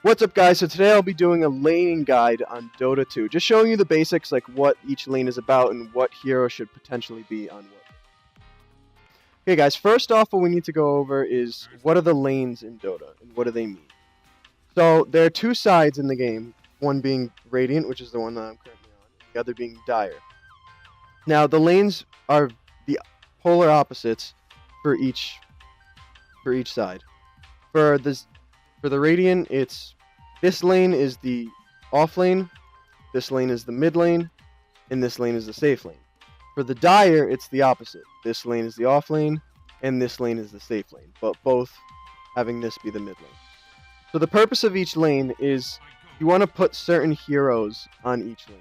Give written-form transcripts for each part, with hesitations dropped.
What's up, guys? So today I'll be doing a laning guide on Dota 2, just showing you the basics, like what each lane is about and what hero should potentially be on what. Okay, guys, first off, what we need to go over is what are the lanes in Dota and what do they mean. So there are two sides in the game, one being Radiant, which is the one that I'm currently on, and the other being Dire. Now, the lanes are the polar opposites for each side. For the Radiant, this lane is the off lane, this lane is the mid lane, and this lane is the safe lane. For the Dire, it's the opposite. This lane is the off lane, and this lane is the safe lane, but both having this be the mid lane. So the purpose of each lane is you want to put certain heroes on each lane.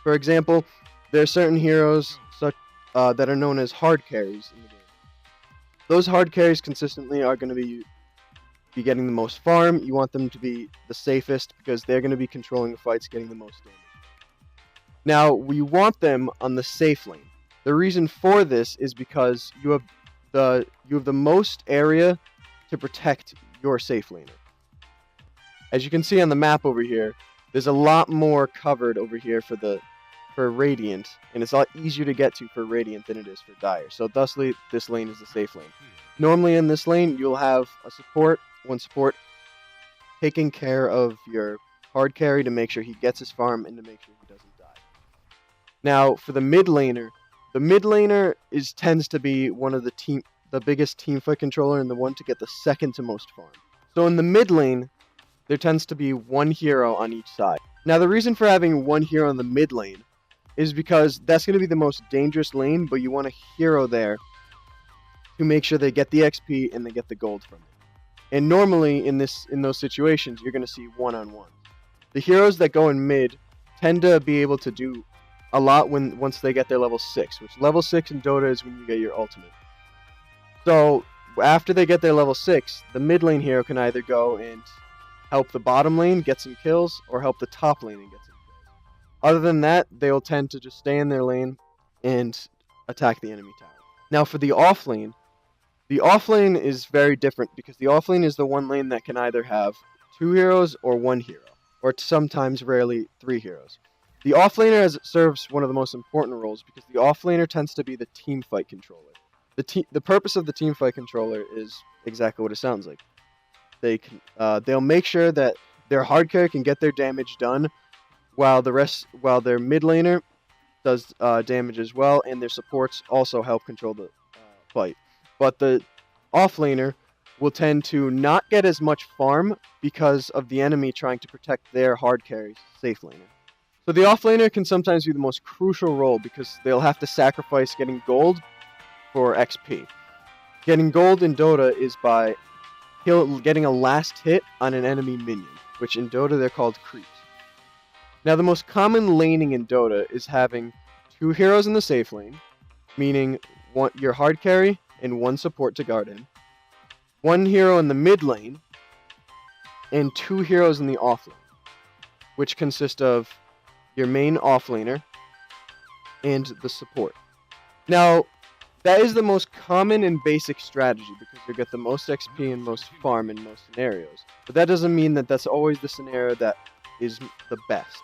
For example, there are certain heroes that are known as hard carries in the game. Those hard carries consistently are going to be getting the most farm. You want them to be the safest because they're going to be controlling the fights, getting the most damage. Now, we want them on the safe lane. The reason for this is because you have the most area to protect your safe laner. As you can see on the map over here, there's a lot more covered over here for Radiant, and it's a lot easier to get to for Radiant than it is for Dire. So thusly, this lane is the safe lane. Normally in this lane, you'll have one support taking care of your hard carry to make sure he gets his farm and to make sure he doesn't die. Now, for the mid laner tends to be one of the biggest teamfight controller and the one to get the second to most farm. So in the mid lane, there tends to be one hero on each side. Now, the reason for having one hero in the mid lane is because that's going to be the most dangerous lane, but you want a hero there to make sure they get the XP and they get the gold from it. And normally in those situations, you're going to see one-on-one. The heroes that go in mid tend to be able to do a lot once they get their level 6, which level 6 in Dota is when you get your ultimate. So after they get their level 6, the mid lane hero can either go and help the bottom lane get some kills or help the top lane and get some kills. Other than that, they'll tend to just stay in their lane and attack the enemy tower. Now for the off lane is very different because the off lane is the one lane that can either have 2 heroes or 1 hero, or sometimes rarely 3 heroes. The offlaner serves one of the most important roles because the offlaner tends to be the team fight controller. The purpose of the team fight controller is exactly what it sounds like. They'll make sure that their hard carry can get their damage done, while their mid laner does damage as well, and their supports also help control the fight. But the offlaner will tend to not get as much farm because of the enemy trying to protect their hard carry safe laner. So the offlaner can sometimes be the most crucial role because they'll have to sacrifice getting gold for XP. Getting gold in Dota is by getting a last hit on an enemy minion, which in Dota they're called creeps. Now the most common laning in Dota is having 2 heroes in the safe lane, meaning your hard carry and 1 support to guard him, 1 hero in the mid lane, and 2 heroes in the off lane, which consist of your main offlaner, and the support. Now, that is the most common and basic strategy because you get the most XP and most farm in most scenarios. But that doesn't mean that that's always the scenario that is the best.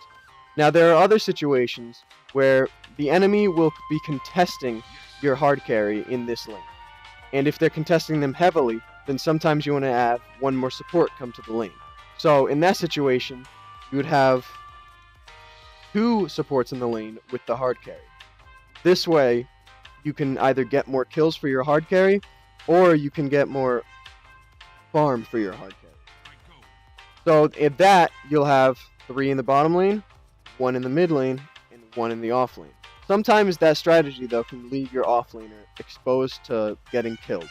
Now, there are other situations where the enemy will be contesting your hard carry in this lane. And if they're contesting them heavily, then sometimes you want to have 1 more support come to the lane. So, in that situation, you would have 2 supports in the lane with the hard carry. This way, you can either get more kills for your hard carry, or you can get more farm for your hard carry. So at that, you'll have 3 in the bottom lane, 1 in the mid lane, and 1 in the off lane. Sometimes that strategy, though, can leave your off laner exposed to getting killed.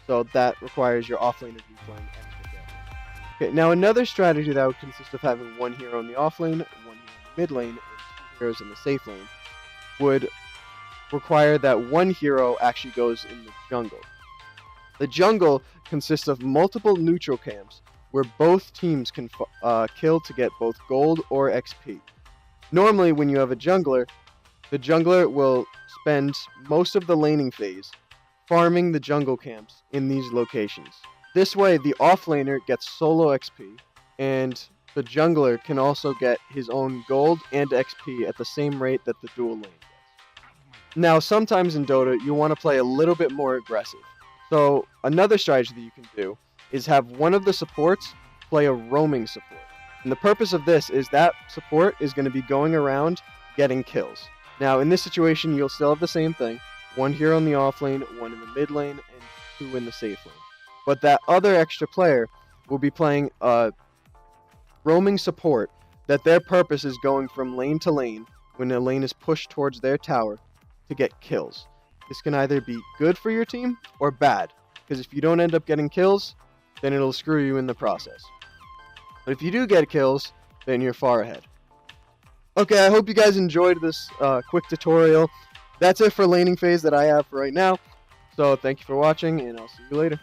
So that requires your off laner to be playing extra careful. Okay, now another strategy that would consist of having 1 hero in the off lane, 1 hero in the mid lane, and 2 heroes in the safe lane would require that 1 hero actually goes in the jungle. The jungle consists of multiple neutral camps where both teams can kill to get both gold or XP. Normally, when you have a jungler, the jungler will spend most of the laning phase farming the jungle camps in these locations. This way, the offlaner gets solo XP, and the jungler can also get his own gold and XP at the same rate that the dual lane does. Now, sometimes in Dota, you want to play a little bit more aggressive. So another strategy that you can do is have one of the supports play a roaming support. And the purpose of this is that support is going to be going around getting kills. Now, in this situation, you'll still have the same thing. One hero in the off lane, one in the mid lane, and two in the safe lane. But that other extra player will be playing a roaming support that their purpose is going from lane to lane when a lane is pushed towards their tower to get kills. This can either be good for your team or bad, because if you don't end up getting kills, then it'll screw you in the process. But if you do get kills, then you're far ahead. Okay, I hope you guys enjoyed this quick tutorial. That's it for laning phase that I have for right now. So thank you for watching, and I'll see you later.